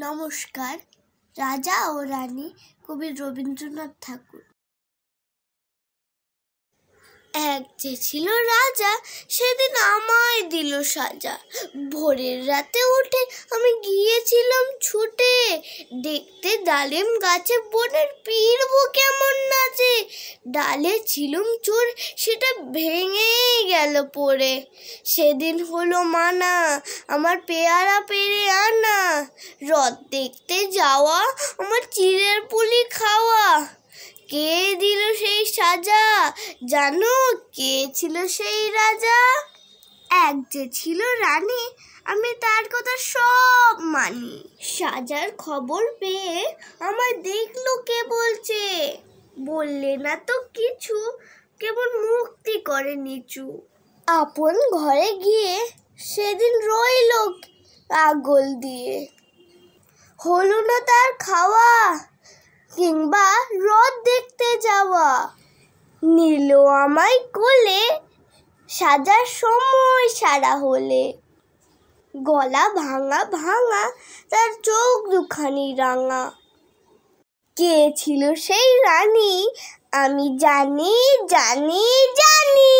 নমস্কার। রাজা ও রানী, কবি রবীন্দ্রনাথ ঠাকুর। এক যে ছিল রাজা, সেদিন আমায় দিল সাজা। ভোরের রাতে উঠে আমি গিয়েছিলাম ছুটে, দেখতে ডালিম গাছে বনের পিরবো কেমন নাচে। ডালে ছিলুম চোর, সেটা ভেঙে গেল পড়ে। সেদিন হলো মানা, আমার পেয়ারা পেরে আনা। রথ দেখতে যাওয়া, আমার চিড়ের পুলি খাওয়া। কে দিল সেই সাজা, জানো কে ছিল সেই রাজা? এক যে ছিল রানী, আমি তার কথা সব মানি। সাজার খবর পেয়ে আমায় দেখলো কে বলছে, বললে না তো কিছু, কেবল মুক্তি করে নিচু। আপন ঘরে গিয়ে সেদিন রইল আগল দিয়ে, হলো না তার খাওয়া কিংবা রথ দেখতে যাওয়া। নিল আমায় কোলে, সাজার সময় সারা হলে। গলা ভাঙা ভাঙা, তার চোখ দুখানি রাঙা। কে ছিল সেই রানী, আমি জানি জানি জানি।